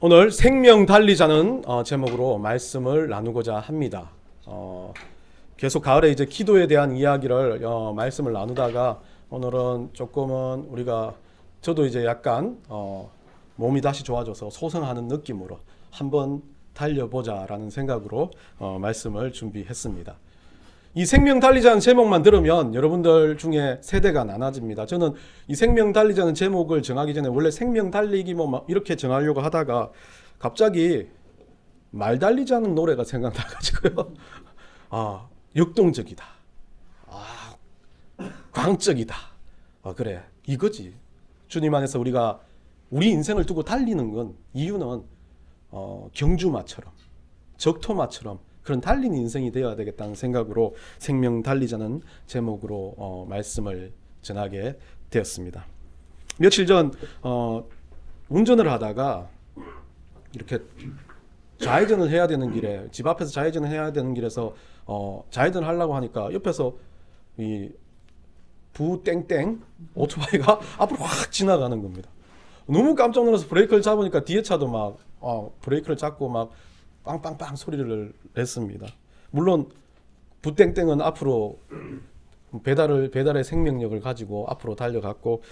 오늘 생명 달리자는 제목으로 말씀을 나누고자 합니다. 계속 가을에 이제 기도에 대한 이야기를 말씀을 나누다가 오늘은 조금은 저도 이제 약간 몸이 다시 좋아져서 소생하는 느낌으로 한번 달려보자라는 생각으로 말씀을 준비했습니다. 이 생명 달리자는 제목만 들으면 여러분들 중에 세대가 나눠집니다. 저는 이 생명 달리자는 제목을 정하기 전에 원래 생명 달리기 뭐 이렇게 정하려고 하다가 갑자기 말 달리자는 노래가 생각나가지고요. 역동적이다. 광적이다. 그래 이거지. 주님 안에서 우리가 우리 인생을 두고 달리는 건 이유는 경주마처럼 적토마처럼 그런 달리는 인생이 되어야 되겠다는 생각으로 생명 달리자는 제목으로 말씀을 전하게 되었습니다. 며칠 전 운전을 하다가 이렇게 좌회전을 해야 되는 길에 집 앞에서 좌회전을 해야 되는 길에서 좌회전을 하려고 하니까 옆에서 이 부땡땡 오토바이가 앞으로 확 지나가는 겁니다. 너무 깜짝 놀라서 브레이크를 잡으니까 뒤에 차도 막 브레이크를 잡고 막 빵빵빵 소리를 냈습니다. 물론 부땡땡은 앞으로 배달의 생명력을 가지고 앞으로 달려갔고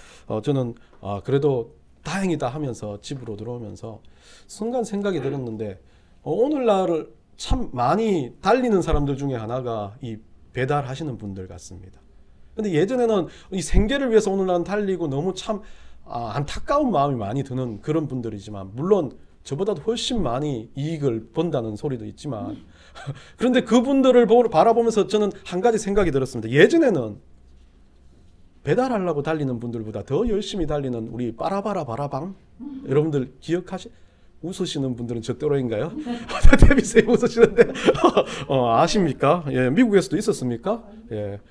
저는 그래도 다행이다 하면서 집으로 들어오면서 순간 생각이 들었는데 오늘날 참 많이 달리는 사람들 중에 하나가 이 배달하시는 분들 같습니다. 근데 예전에는 이 생계를 위해서 오늘날은 달리고 너무 참 안타까운 마음이 많이 드는 그런 분들이지만 물론 저보다도 훨씬 많이 이익을 번다는 소리도 있지만 그런데 그분들을 바라보면서 저는 한 가지 생각이 들었습니다. 예전에는 배달하려고 달리는 분들보다 더 열심히 달리는 우리 빠라바라 바라방 여러분들 웃으시는 분들은 저 또래인가요? 데뷔쌤 웃으시는데 아십니까? 예, 미국에서도 있었습니까? 예,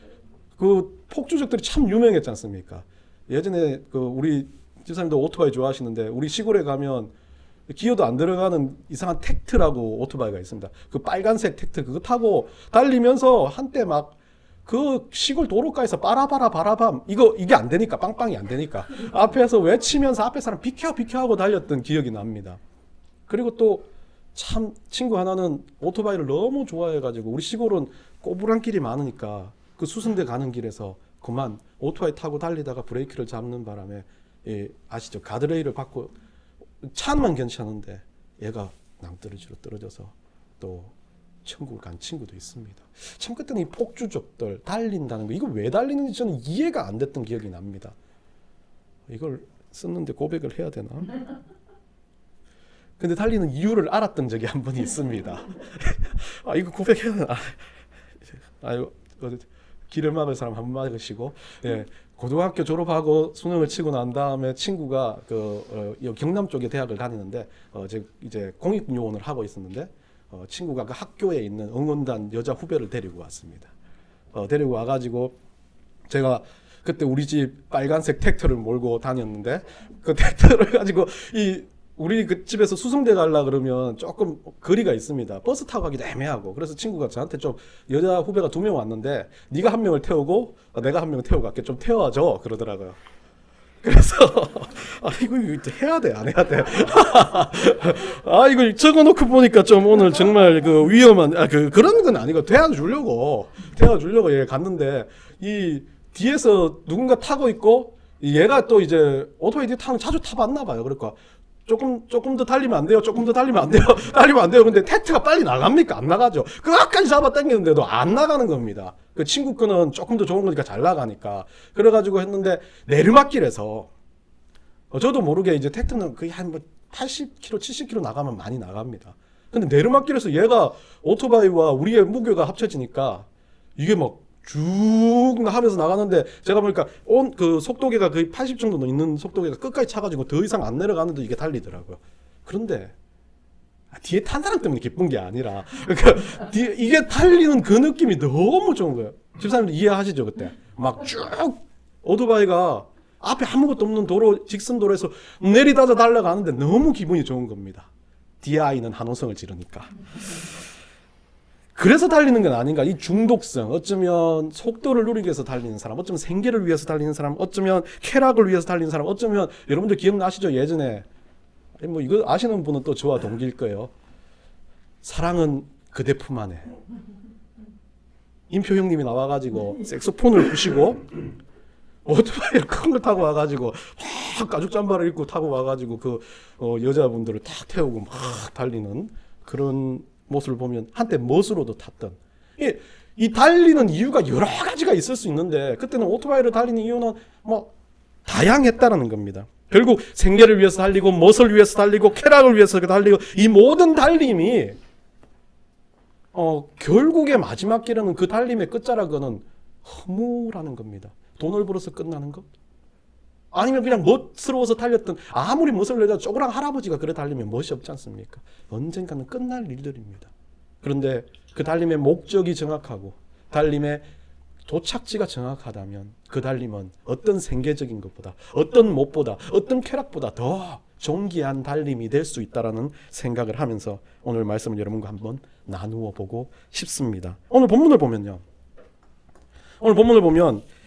그 폭주족들이 참 유명했지 않습니까? 예전에 우리 집사님도 오토바이 좋아하시는데 우리 시골에 가면 기어도 안 들어가는 이상한 텍트라고 오토바이가 있습니다. 그 빨간색 텍트 그거 타고 달리면서 한때 막 그 시골 도로가에서 빠라바라 바라밤 이게 안 되니까 빵빵이 안 되니까 앞에서 외치면서 앞에 사람 비켜 하고 달렸던 기억이 납니다. 그리고 또 참 친구 하나는 오토바이를 너무 좋아해가지고 우리 시골은 꼬부랑길이 많으니까 그 수성대 가는 길에서 그만 오토바이 타고 달리다가 브레이크를 잡는 바람에 아시죠? 가드레일을 받고 차만 괜찮은데 얘가 낭떠러지로 떨어져서 또 천국을 간 친구도 있습니다. 참 그때는 이 폭주족들 달린다는 거 이거 왜 달리는지 저는 이해가 안 됐던 기억이 납니다. 이걸 썼는데 고백을 해야 되나? 근데 달리는 이유를 알았던 적이 한 번 있습니다. 이거 고백해야 되나? 이거 길을 막을 사람 한 번 막으시고 예. 고등학교 졸업하고 수능을 치고 난 다음에 친구가 경남 쪽에 대학을 다니는데 이제 공익요원을 하고 있었는데 친구가 그 학교에 있는 응원단 여자 후배를 데리고 왔습니다. 데리고 와가지고 제가 그때 우리 집 빨간색 텍터를 몰고 다녔는데 그 텍터를 가지고 우리 그 집에서 수성대 가려 그러면 조금 거리가 있습니다. 버스 타고 가기도 애매하고 그래서 친구가 저한테 좀 여자 후배가 2명 왔는데 네가 한 명을 태우고 내가 한 명을 태우고 갈게 좀 태워줘 그러더라고요. 그래서 이거 해야 돼 안 해야 돼? 이거 적어놓고 보니까 좀 오늘 정말 그 위험한 그런 건 아니고 태워주려고 얘 갔는데 이 뒤에서 누군가 타고 있고 얘가 또 이제 오토바이 뒤에 타는 자주 타봤나 봐요. 그러니까 조금 더 달리면 안 돼요. 조금 더 달리면 안 돼요. 달리면 안 돼요. 근데 텍트가 빨리 나갑니까? 안 나가죠. 끝까지 잡아 당기는데도 안 나가는 겁니다. 그 친구 거는 조금 더 좋은 거니까 잘 나가니까. 그래가지고 했는데 내리막길에서 저도 모르게 이제 텍트는 거의 한 80km, 70km 나가면 많이 나갑니다. 근데 내리막길에서 얘가 오토바이와 우리의 무게가 합쳐지니까 이게 막 쭉 하면서 나가는데 제가 보니까 그 속도계가 거의 80 정도 있는 속도계가 끝까지 차가지고 더 이상 안 내려가는데 이게 달리더라고요. 그런데 뒤에 탄 사람 때문에 기쁜 게 아니라 그러니까 이게 달리는 그 느낌이 너무 좋은 거예요. 집사님들 이해하시죠? 그때 막 쭉 오토바이가 앞에 아무것도 없는 직선 도로에서 내리다자 달려가는데 너무 기분이 좋은 겁니다. 뒤에 아이는 한호성을 지르니까. 그래서 달리는 건 아닌가. 이 중독성, 어쩌면 속도를 누리기 위해서 달리는 사람, 어쩌면 생계를 위해서 달리는 사람, 어쩌면 쾌락을 위해서 달리는 사람, 어쩌면 여러분들 기억나시죠? 예전에 뭐 이거 아시는 분은 또 저와 동기일 거예요. 사랑은 그대 품 안에. 임표 형님이 나와가지고 색소폰을 부시고 오토바이를 큰 걸 타고 와가지고 막 가죽 잠바를 입고 타고 와가지고 그 여자분들을 탁 태우고 막 달리는 그런 모습을 보면 한때 멋으로도 탔던 이 달리는 이유가 여러 가지가 있을 수 있는데 그때는 오토바이를 달리는 이유는 뭐 다양했다라는 겁니다. 결국 생계를 위해서 달리고 멋을 위해서 달리고 쾌락을 위해서 달리고 이 모든 달림이 결국에 마지막 길에는 그 달림의 끝자락은 허무라는 겁니다. 돈을 벌어서 끝나는 것? 아니면 그냥 멋스러워서 달렸던 아무리 멋을 내자 쪼그랑 할아버지가 그래 달리면 멋이 없지 않습니까? 언젠가는 끝날 일들입니다. 그런데 그 달림의 목적이 정확하고 달림의 도착지가 정확하다면 그 달림은 어떤 생계적인 것보다 어떤 못보다 어떤 쾌락보다 더 존귀한 달림이 될 수 있다는 생각을 하면서 오늘 말씀을 여러분과 한번 나누어 보고 싶습니다. 오늘 본문을 보면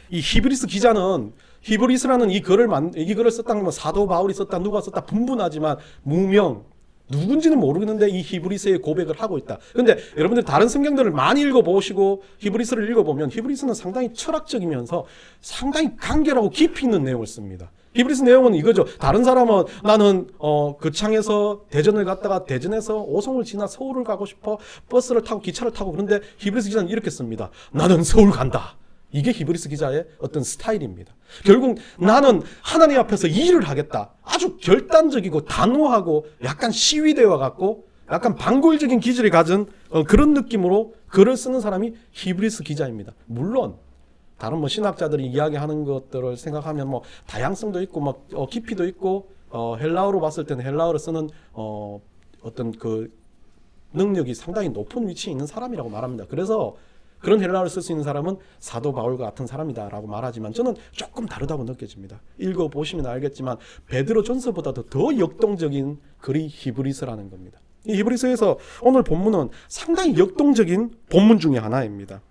이 히브리스 기자는 히브리스라는 이 글을 썼다는 건 사도 바울이 썼다 누가 썼다 분분하지만 무명 누군지는 모르겠는데 이 히브리스의 고백을 하고 있다. 그런데 여러분들 다른 성경들을 많이 읽어보시고 히브리스를 읽어보면 히브리스는 상당히 철학적이면서 상당히 간결하고 깊이 있는 내용을 씁니다. 히브리스 내용은 이거죠. 다른 사람은 나는 거창에서 대전을 갔다가 대전에서 오송을 지나 서울을 가고 싶어 버스를 타고 기차를 타고 그런데 히브리스 기자는 이렇게 씁니다. 나는 서울 간다. 이게 히브리스 기자의 어떤 스타일입니다. 결국 나는 하나님 앞에서 일을 하겠다. 아주 결단적이고 단호하고 약간 시위대와 같고 약간 반골적인 기질이 가진 그런 느낌으로 글을 쓰는 사람이 히브리스 기자입니다. 물론 다른 뭐 신학자들이 이야기하는 것들을 생각하면 뭐 다양성도 있고 막 깊이도 있고 헬라어로 봤을 때는 헬라어를 쓰는 어떤 그 능력이 상당히 높은 위치에 있는 사람이라고 말합니다. 그래서 그런 헬라어를 쓸 수 있는 사람은 사도 바울과 같은 사람이다라고 말하지만 저는 조금 다르다고 느껴집니다. 읽어보시면 알겠지만 베드로 전서보다도 더 역동적인 글이 히브리서라는 겁니다. 이 히브리서에서 오늘 본문은 상당히 역동적인 본문 중에 하나입니다.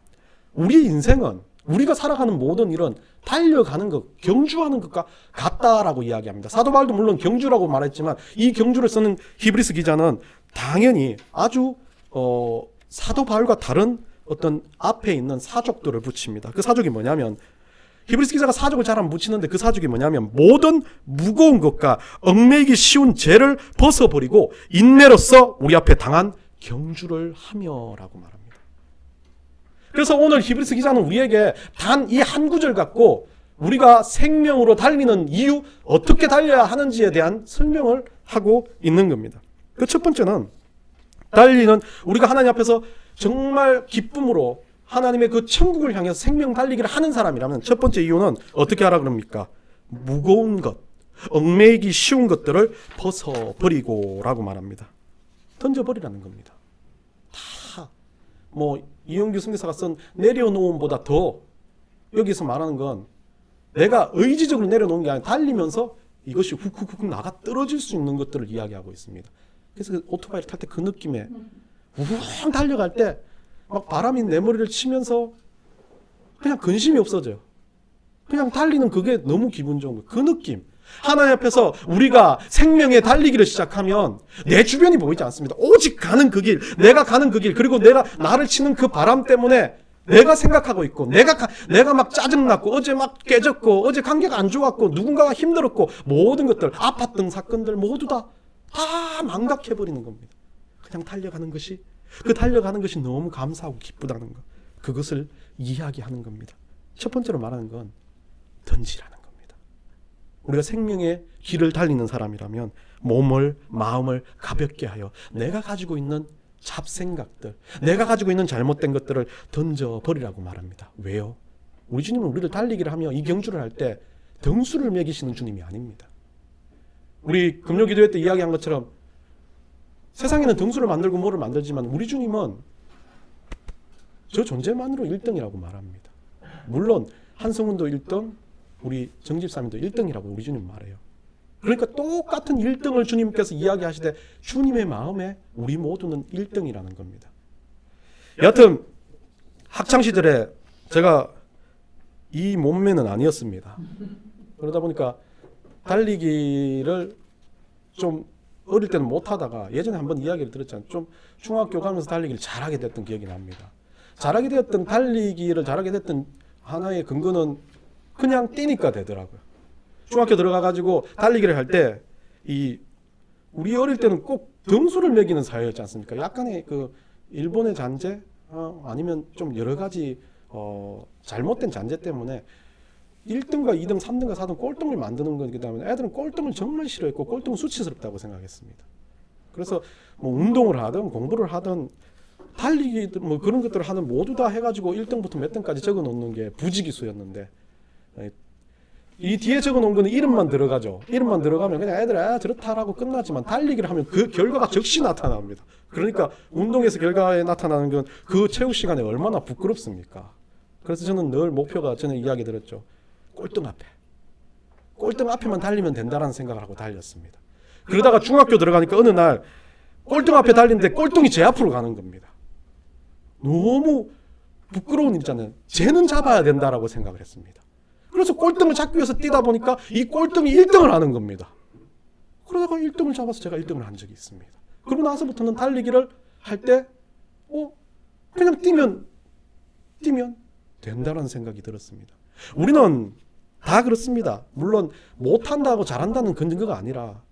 우리 인생은 우리가 살아가는 모든 일은 달려가는 것, 경주하는 것과 같다라고 이야기합니다. 사도 바울도 물론 경주라고 말했지만 이 경주를 쓰는 히브리서 기자는 당연히 아주 사도 바울과 다른 어떤 앞에 있는 사족들을 붙입니다. 그 사족이 뭐냐면 히브리서 기자가 사족을 잘 안 붙이는데 그 사족이 뭐냐면 모든 무거운 것과 얽매이기 쉬운 죄를 벗어버리고 인내로서 우리 앞에 당한 경주를 하며라고 말합니다. 그래서 오늘 히브리서 기자는 우리에게 단 이 한 구절 갖고 우리가 생명으로 달리는 이유, 어떻게 달려야 하는지에 대한 설명을 하고 있는 겁니다. 그 첫 번째는 달리는 우리가 하나님 앞에서 정말 기쁨으로 하나님의 그 천국을 향해서 생명 달리기를 하는 사람이라면 첫 번째 이유는 어떻게 하라 그럽니까? 무거운 것, 얽매이기 쉬운 것들을 벗어버리고 라고 말합니다. 던져버리라는 겁니다. 다 뭐 이용규 선교사가 쓴 내려놓음보다 더 여기서 말하는 건 내가 의지적으로 내려놓은 게 아니라 달리면서 이것이 훅훅훅 나가 떨어질 수 있는 것들을 이야기하고 있습니다. 그래서 오토바이를 탈 때 그 느낌에 우왕 달려갈 때 막 바람이 내 머리를 치면서 그냥 근심이 없어져요. 그냥 달리는 그게 너무 기분 좋은 거예요. 그 느낌. 하나님 앞에서 우리가 생명의 달리기를 시작하면 내 주변이 보이지 않습니다. 오직 가는 그 길, 내가 가는 그 길, 그리고 나를 치는 그 바람 때문에 내가 생각하고 있고 내가 막 짜증났고 어제 막 깨졌고 어제 관계가 안 좋았고 누군가가 힘들었고 모든 것들 아팠던 사건들 모두 다 망각해버리는 겁니다. 그냥 달려가는 것이 너무 감사하고 기쁘다는 것, 그것을 이야기하는 겁니다. 첫 번째로 말하는 건 던지라는 겁니다. 우리가 생명의 길을 달리는 사람이라면 몸을 마음을 가볍게 하여 내가 가지고 있는 잡생각들, 내가 가지고 있는 잘못된 것들을 던져버리라고 말합니다. 왜요? 우리 주님은 우리를 달리기를 하며 이 경주를 할 때 등수를 매기시는 주님이 아닙니다. 우리 금요기도회 때 이야기한 것처럼 세상에는 등수를 만들고 뭐를 만들지만 우리 주님은 저 존재만으로 1등이라고 말합니다. 물론 한성훈도 1등, 우리 정집사님도 1등이라고 우리 주님 말해요. 그러니까 똑같은 1등을 주님께서 이야기하시되 주님의 마음에 우리 모두는 1등이라는 겁니다. 여하튼 학창시절에 제가 이 몸매는 아니었습니다. 그러다 보니까 달리기를 좀 어릴 때는 못하다가 예전에 한번 이야기를 들었잖아요. 좀 중학교 가면서 달리기를 잘하게 됐던 기억이 납니다. 달리기를 잘하게 됐던 하나의 근거는 그냥 뛰니까 되더라고요. 중학교 들어가가지고 달리기를 할 때 우리 어릴 때는 꼭 등수를 매기는 사회였지 않습니까? 약간의 그 일본의 잔재 아니면 좀 여러 가지 잘못된 잔재 때문에 1등과 2등, 3등과 4등 꼴등을 만드는 거기 때문에 애들은 꼴등을 정말 싫어했고 꼴등은 수치스럽다고 생각했습니다. 그래서 뭐 운동을 하든 공부를 하든 달리기 뭐 그런 것들을 하는 모두 다 해가지고 1등부터 몇 등까지 적어놓는 게 부지기수였는데 이 뒤에 적어놓은 거는 이름만 들어가죠. 이름만 들어가면 그냥 애들 저렇다라고 끝나지만 달리기를 하면 그 결과가 즉시 나타납니다. 그러니까 운동에서 결과에 나타나는 건 그 체육 시간에 얼마나 부끄럽습니까? 그래서 저는 늘 목표가 전에 이야기 드렸죠. 꼴등 앞에만 달리면 된다라는 생각을 하고 달렸습니다. 그러다가 중학교 들어가니까 어느 날 꼴등 앞에 달리는데 꼴등이 제 앞으로 가는 겁니다. 너무 부끄러운 일이잖아요. 쟤는 잡아야 된다라고 생각을 했습니다. 그래서 꼴등을 잡기 위해서 뛰다 보니까 이 꼴등이 1등을 하는 겁니다. 그러다가 1등을 잡아서 제가 1등을 한 적이 있습니다. 그러고 나서부터는 달리기를 할 때 그냥 뛰면 된다는 생각이 들었습니다. 우리는 다 그렇습니다. 물론 못한다고 잘한다는 근거가 아니라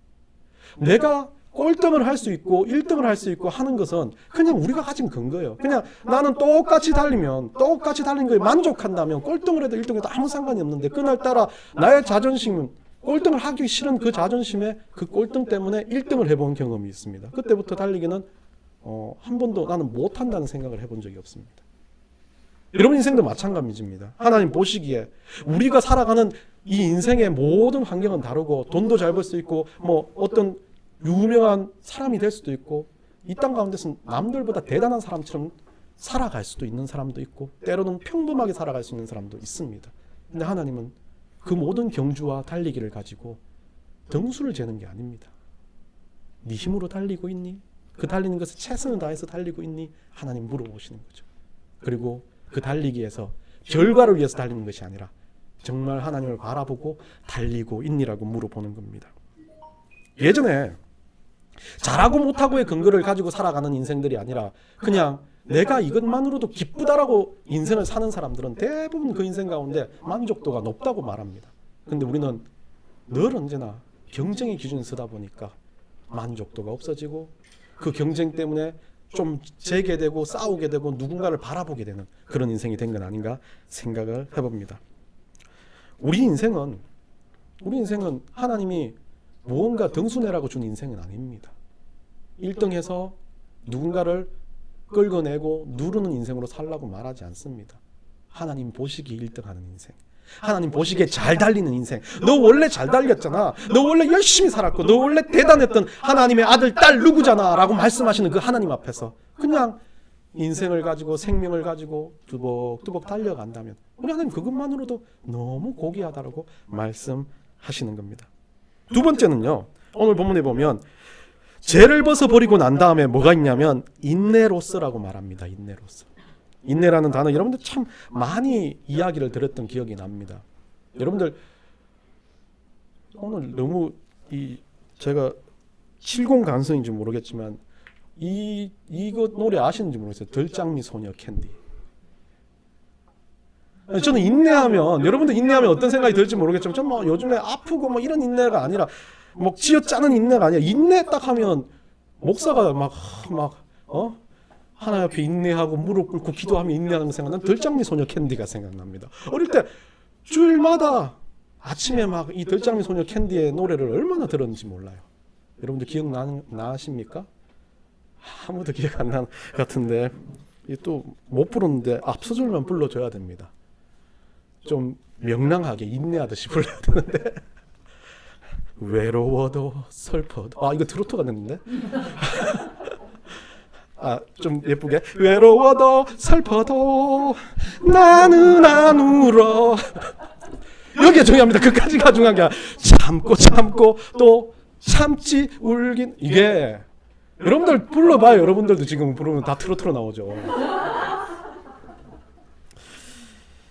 내가 꼴등을 할 수 있고 1등을 할 수 있고 하는 것은 그냥 우리가 가진 근거예요. 그냥 나는 똑같이 달린 거에 만족한다면 꼴등을 해도 1등을 해도 아무 상관이 없는데 그날따라 나의 자존심은 꼴등을 하기 싫은 그 자존심에 그 꼴등 때문에 1등을 해본 경험이 있습니다. 그때부터 달리기는 한 번도 나는 못한다는 생각을 해본 적이 없습니다. 여러분 인생도 마찬가지입니다. 하나님 보시기에 우리가 살아가는 이 인생의 모든 환경은 다르고 돈도 잘 벌 수 있고 뭐 어떤 유명한 사람이 될 수도 있고 이 땅 가운데서 남들보다 대단한 사람처럼 살아갈 수도 있는 사람도 있고 때로는 평범하게 살아갈 수 있는 사람도 있습니다. 근데 하나님은 그 모든 경주와 달리기를 가지고 등수를 재는 게 아닙니다. 네 힘으로 달리고 있니? 그 달리는 것을 최선을 다해서 달리고 있니? 하나님 물어보시는 거죠. 그리고 그 달리기에서 결과를 위해서 달리는 것이 아니라 정말 하나님을 바라보고 달리고 있니라고 물어보는 겁니다. 예전에 잘하고 못하고의 근거를 가지고 살아가는 인생들이 아니라 그냥 내가 이것만으로도 기쁘다라고 인생을 사는 사람들은 대부분 그 인생 가운데 만족도가 높다고 말합니다. 근데 우리는 늘 언제나 경쟁의 기준에 서다 보니까 만족도가 없어지고 그 경쟁 때문에 좀 재게 되고 싸우게 되고 누군가를 바라보게 되는 그런 인생이 된 건 아닌가 생각을 해봅니다. 우리 인생은 하나님이 무언가 등수내라고 준 인생은 아닙니다. 1등해서 누군가를 끌어내고 누르는 인생으로 살라고 말하지 않습니다. 하나님 보시기에 1등하는 인생, 하나님 보시기에 잘 달리는 인생. 너 원래 잘 달렸잖아. 너 원래 열심히 살았고 너 원래 대단했던 하나님의 아들 딸 누구잖아 라고 말씀하시는 그 하나님 앞에서 그냥 인생을 가지고 생명을 가지고 뚜벅뚜벅 달려간다면 우리 하나님 그것만으로도 너무 고귀하다라고 말씀하시는 겁니다. 두 번째는요, 오늘 본문에 보면 죄를 벗어버리고 난 다음에 뭐가 있냐면 인내로서라고 말합니다. 인내라는 단어 여러분들 참 많이 이야기를 들었던 기억이 납니다. 여러분들 오늘 너무 제가 70 감성인지 모르겠지만 이거 노래 아시는지 모르겠어요. 들장미 소녀 캔디. 저는 인내하면 여러분들 인내하면 어떤 생각이 들지 모르겠지만 저는 뭐 요즘에 아프고 뭐 이런 인내가 아니라 뭐 쥐어짜는 인내가 아니라 인내 딱 하면 목사가 막 하나님 앞에 인내하고 무릎 꿇고 기도하며 인내하는 거 생각나면 들장미 소녀 캔디가 생각납니다. 어릴 때 주일마다 아침에 막 이 들장미 소녀 캔디의 노래를 얼마나 들었는지 몰라요. 여러분들 기억나십니까? 아무도 기억 안 나는 것 같은데 또 못 부르는데 앞서줄만 불러줘야 됩니다. 좀 명랑하게 인내하듯이 불러야 되는데 외로워도 슬퍼도 이거 트로트가 됐는데 좀 예쁘게 외로워도 슬퍼도 나는 안 울어 여기가 중요합니다. 그까지가 중요한 게 아니라 참고 또 참지 울긴 이게 여러분들 불러봐요. 여러분들도 지금 부르면 다 트로트로 나오죠.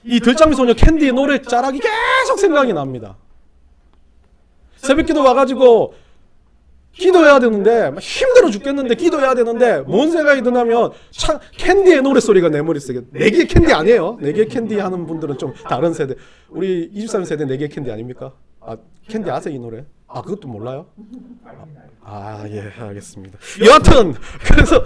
이 들장미 소녀 캔디의 노래 자락이 계속 생각이 납니다. 새벽기도 와가지고 기도해야 되는데 막 힘들어 죽겠는데 기도해야 되는데 뭔 생각이 드냐면 캔디의 노래소리가 내 머릿속에. 내게 캔디 아니에요. 내게 캔디 하는 분들은 좀 다른 세대. 우리 23세대 내게 캔디 아닙니까? 아, 캔디 아세요 이 노래? 아, 그것도 몰라요? 예, 알겠습니다. 여하튼 그래서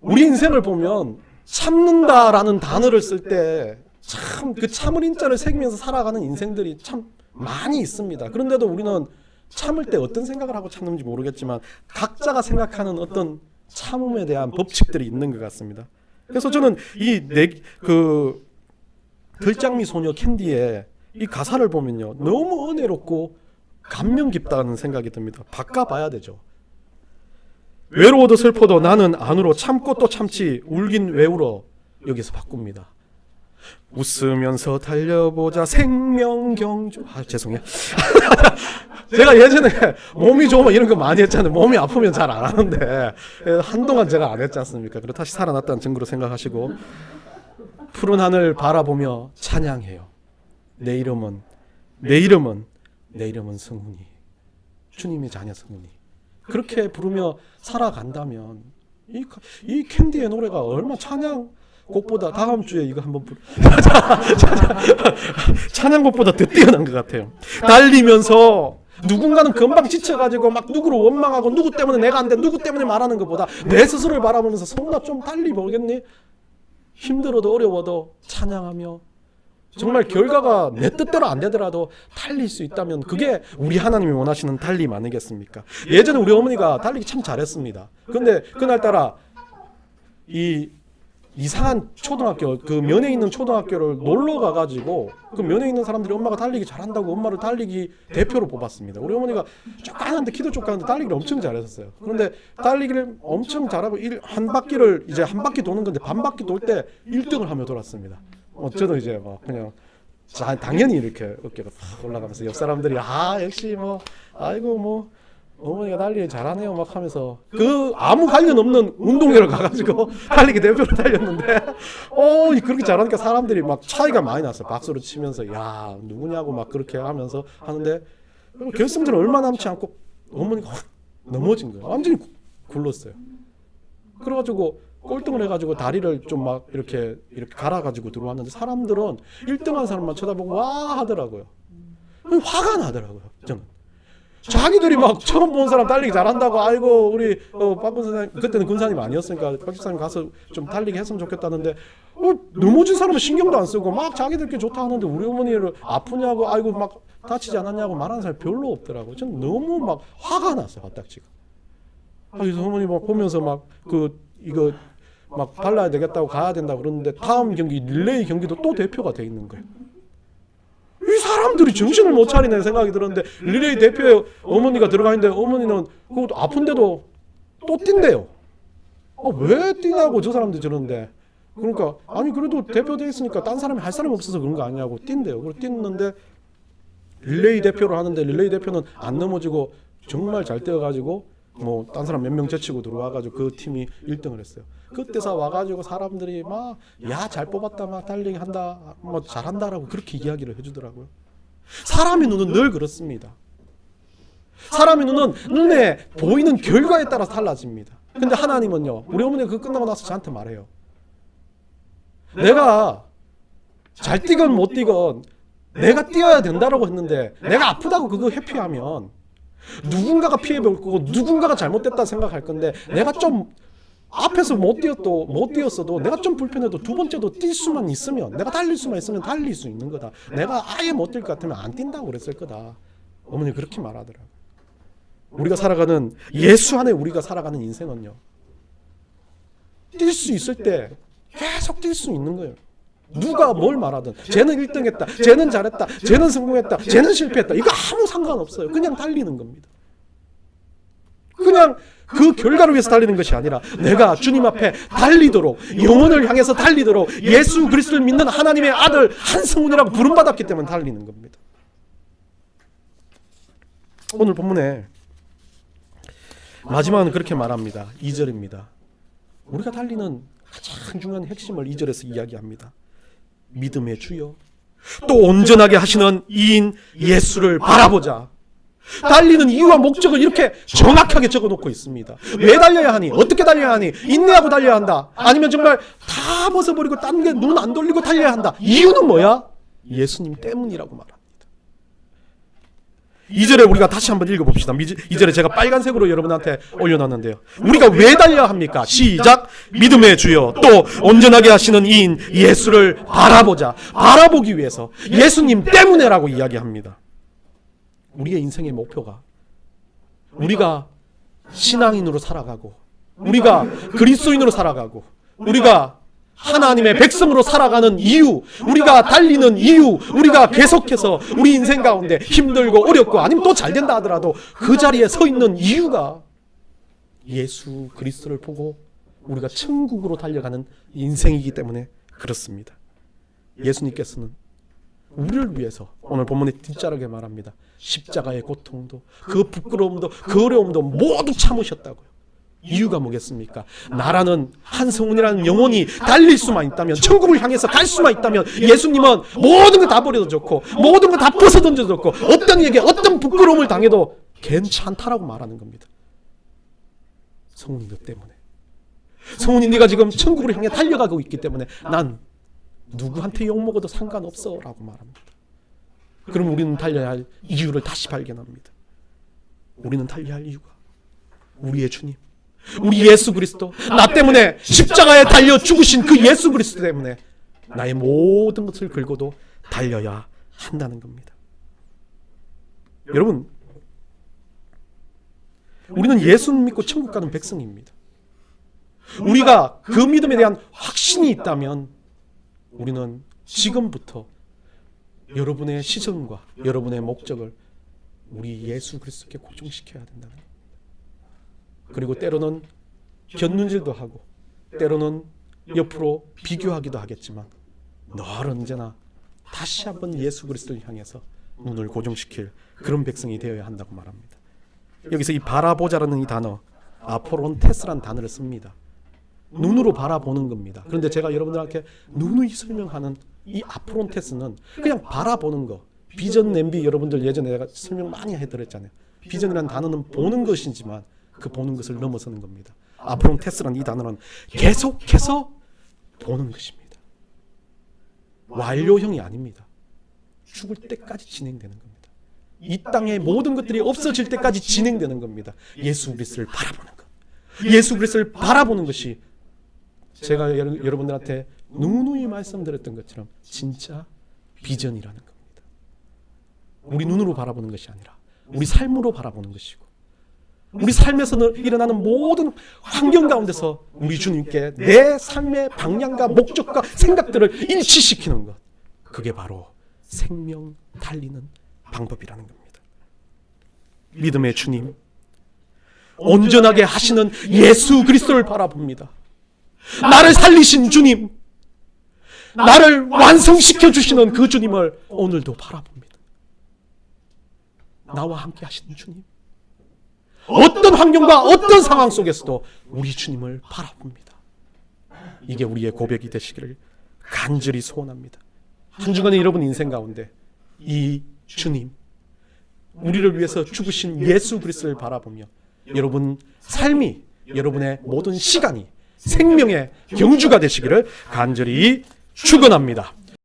우리 인생을 보면 참는다라는 단어를 쓸 때 참 그 참을 인자를 새기면서 살아가는 인생들이 참 많이 있습니다. 그런데도 우리는 참을 때 어떤 생각을 하고 참는지 모르겠지만 각자가 생각하는 어떤 참음에 대한 법칙들이 있는 것 같습니다. 그래서 저는 그 들장미 소녀 캔디의 이 가사를 보면요, 너무 은혜롭고 감명 깊다는 생각이 듭니다. 바꿔봐야 되죠. 외로워도 슬퍼도 나는 안 울어. 참고 또 참지. 울긴 왜 울어. 여기서 바꿉니다. 웃으면서 달려보자 생명경주. 죄송해요. 제가 예전에 몸이 좋으면 이런 거 많이 했잖아요. 몸이 아프면 잘 안 하는데 한동안 제가 안 했지 않습니까? 그리고 다시 살아났다는 증거로 생각하시고 푸른 하늘 바라보며 찬양해요. 내 이름은 승훈이. 주님의 자녀 승훈이. 그렇게 부르며 살아간다면 이 캔디의 노래가 얼마나 찬양곡보다 다음 주에 이거 한번 찬양곡보다 더 뛰어난 것 같아요. 달리면서 누군가는 금방 지쳐가지고 막 누구를 원망하고 누구 때문에 내가 안 돼, 누구 때문에 말하는 것보다 내 스스로를 바라보면서 성나 좀 달리 보겠니? 힘들어도 어려워도 찬양하며 정말 결과가 내 뜻대로 안 되더라도 달릴 수 있다면 그게 우리 하나님이 원하시는 달림 아니겠습니까? 예전에 우리 어머니가 달리기 참 잘했습니다. 그런데 그날따라 이 이상한 초등학교, 그 면에 있는 초등학교를 놀러 가가지고 그 면에 있는 사람들이 엄마가 달리기 잘한다고 엄마를 달리기 대표로 뽑았습니다. 우리 어머니가 쪼까는데 키도 쪼까는데 달리기를 엄청 잘했었어요. 그런데 달리기를 엄청 잘하고 한 바퀴를 이제 한 바퀴 도는 건데 반 바퀴 돌 때 1등을 하며 돌았습니다. 저도 이제 막 그냥 당연히 이렇게 어깨가 팍 올라가면서 옆 사람들이 역시 아이고 어머니가 달리기 잘하네요 막 하면서 그 아무 관련 없는 운동회를 가가지고 달리기 대표로 달렸는데 그렇게 잘하니까 사람들이 막 차이가 많이 났어요. 박수를 치면서 야 누구냐고 막 그렇게 하면서 하는데 결승전 얼마 남지 않고 어머니가 확 넘어진 거예요. 완전히 굴렀어요. 그래가지고 꼴등을 해가지고 다리를 좀 막 이렇게 갈아가지고 들어왔는데 사람들은 1등한 사람만 쳐다보고 와 하더라고요. 화가 나더라고요. 저는 자기들이 막 처음 본 사람 달리기 잘한다고 아이고 우리 박군 선생님 그때는 군사님 아니었으니까 박 집사님 가서 좀 달리기 했으면 좋겠다는데 넘어진 사람은 신경도 안 쓰고 막 자기들끼리 좋다 하는데 우리 어머니를 아프냐고 아이고 막 다치지 않았냐고 말하는 사람이 별로 없더라고요. 저는 너무 막 화가 났어요. 화딱지가. 그래서 어머니 막 보면서 막 이거 막 발라야 되겠다고 가야 된다고 그러는데 다음 경기 릴레이 경기도 또 대표가 돼 있는 거예요. 이 사람들이 정신을 못 차리네 생각이 들었는데 릴레이 대표에 어머니가 들어가 있는데 어머니는 그것도 아픈데도 또 뛴대요. 왜 뛰냐고 저 사람들이 저러는데 그러니까 아니 그래도 대표돼 있으니까 딴 사람이 할 사람이 없어서 그런 거 아니냐고 뛴대요. 그리고 뛰는데 릴레이 대표를 하는데 릴레이 대표는 안 넘어지고 정말 잘 뛰어가지고 딴 사람 몇 명 제치고 들어와가지고 그 팀이 1등을 했어요. 그때서 와가지고 사람들이 막 야 잘 뽑았다 막 달리기 한다 잘한다라고 그렇게 이야기를 해주더라고요. 사람의 눈은 늘 그렇습니다. 사람의 눈은 눈에 보이는 결과에 따라서 달라집니다. 근데 하나님은요, 우리 어머니가 그거 끝나고 나서 저한테 말해요. 내가 잘 뛰건 못 뛰건 내가 뛰어야 된다라고 했는데 내가 아프다고 그거 회피하면 누군가가 피해볼 거고 누군가가 잘못됐다 생각할 건데 내가 좀 앞에서 못 뛰었어도 내가 좀 불편해도 두 번째도 뛸 수만 있으면 내가 달릴 수만 있으면 달릴 수 있는 거다. 내가 아예 못 뛸 것 같으면 안 뛴다고 그랬을 거다. 어머니 그렇게 말하더라고요. 우리가 살아가는 예수 안에 우리가 살아가는 인생은요. 뛸 수 있을 때 계속 뛸 수 있는 거예요. 누가 뭘 말하든 쟤는 1등 했다. 쟤는 잘했다. 쟤는 성공했다. 쟤는 실패했다. 이거 아무 상관없어요. 그냥 달리는 겁니다. 그냥 그 결과를 위해서 달리는 것이 아니라 내가 주님 앞에 달리도록 영혼을 향해서 달리도록 예수 그리스도를 믿는 하나님의 아들 한성훈이라고 부름받았기 때문에 달리는 겁니다. 오늘 본문에 마지막은 그렇게 말합니다. 2절입니다. 우리가 달리는 가장 중요한 핵심을 2절에서 이야기합니다. 믿음의 주여 또 온전하게 하시는 이인 예수를 바라보자. 달리는 이유와 목적을 이렇게 정확하게 적어놓고 있습니다. 왜 달려야 하니? 어떻게 달려야 하니? 인내하고 달려야 한다. 아니면 정말 다 벗어버리고 딴 게 눈 안 돌리고 달려야 한다. 이유는 뭐야? 예수님 때문이라고 말합니다. 2절에 우리가 다시 한번 읽어봅시다. 2절에 제가 빨간색으로 여러분한테 올려놨는데요. 우리가 왜 달려야 합니까? 시작. 믿음의 주여 또 온전하게 하시는 이인 예수를 바라보자. 바라보기 위해서 예수님 때문에라고 이야기합니다. 우리의 인생의 목표가 우리가 신앙인으로 살아가고 우리가 그리스도인으로 살아가고 우리가 하나님의 백성으로 살아가는 이유, 우리가 달리는 이유, 우리가 계속해서 우리 인생 가운데 힘들고 어렵고 아니면 또 잘 된다 하더라도 그 자리에 서 있는 이유가 예수 그리스도를 보고 우리가 천국으로 달려가는 인생이기 때문에 그렇습니다. 예수님께서는 우리를 위해서 오늘 본문의 뒷자락에 말합니다. 십자가의 고통도 그 부끄러움도 그 어려움도 모두 참으셨다고요. 이유가 뭐겠습니까? 나라는 한 성운이라는 영혼이 달릴 수만 있다면, 천국을 향해서 갈 수만 있다면 예수님은 모든 거 다 버려도 좋고 모든 거 다 벗어 던져도 좋고 어떤 이에게 어떤 부끄러움을 당해도 괜찮다라고 말하는 겁니다. 성운이 너 때문에, 성운이 네가 지금 천국을 향해 달려가고 있기 때문에 난 누구한테 욕먹어도 상관없어 라고 말합니다. 그럼 우리는 달려야 할 이유를 다시 발견합니다. 우리는 달려야 할 이유가 우리의 주님, 우리 예수 그리스도, 나 때문에 십자가에 달려 죽으신 그 예수 그리스도 때문에 나의 모든 것을 걸고도 달려야 한다는 겁니다. 여러분, 우리는 예수 믿고 천국 가는 백성입니다. 우리가 그 믿음에 대한 확신이 있다면 우리는 지금부터 여러분의 시선과 여러분의 목적을 우리 예수 그리스도께 고정시켜야 된다는 겁니다. 그리고 때로는 견눈질도 하고 때로는 옆으로 비교하기도 하겠지만 늘 언제나 다시 한번 예수 그리스도를 향해서 눈을 고정시킬 그런 백성이 되어야 한다고 말합니다. 여기서 이 바라보자라는 이 단어, 아포론테스라는 단어를 씁니다. 눈으로 바라보는 겁니다. 그런데 제가 여러분들한테 누누이 설명하는 이 아포론테스는 그냥 바라보는 거, 비전 냄비, 여러분들 예전에 내가 설명 많이 해드렸잖아요. 비전이라는 단어는 보는 것이지만 그 보는 것을 넘어서는 겁니다. 아포론테스라는 이 단어는 계속해서 보는 것입니다. 완료형이 아닙니다. 죽을 때까지 진행되는 겁니다. 이 땅의 모든 것들이 없어질 때까지 진행되는 겁니다. 예수 그리스도를 바라보는 것, 예수 그리스도를 바라보는 것이 제가 여러분들한테 누누이 말씀드렸던 것처럼 진짜 비전이라는 겁니다. 우리 눈으로 바라보는 것이 아니라 우리 삶으로 바라보는 것이고, 우리 삶에서 일어나는 모든 환경 가운데서 우리 주님께 내 삶의 방향과 목적과 생각들을 일치시키는 것, 그게 바로 생명 달리는 방법이라는 겁니다. 믿음의 주님, 온전하게 하시는 예수 그리스도를 바라봅니다. 나를 살리신 주님, 나를 완성시켜 주시는 그 주님을 오늘도 바라봅니다. 나와 함께 하시는 주님, 어떤 환경과 어떤 상황 속에서도 우리 주님을 바라봅니다. 이게 우리의 고백이 되시기를 간절히 소원합니다. 한 주간의 여러분 인생 가운데 이 주님, 우리를 위해서 죽으신 예수 그리스도를 바라보며 여러분 삶이, 여러분의 모든 시간이 생명의 경주가 되시기를 간절히 축원합니다.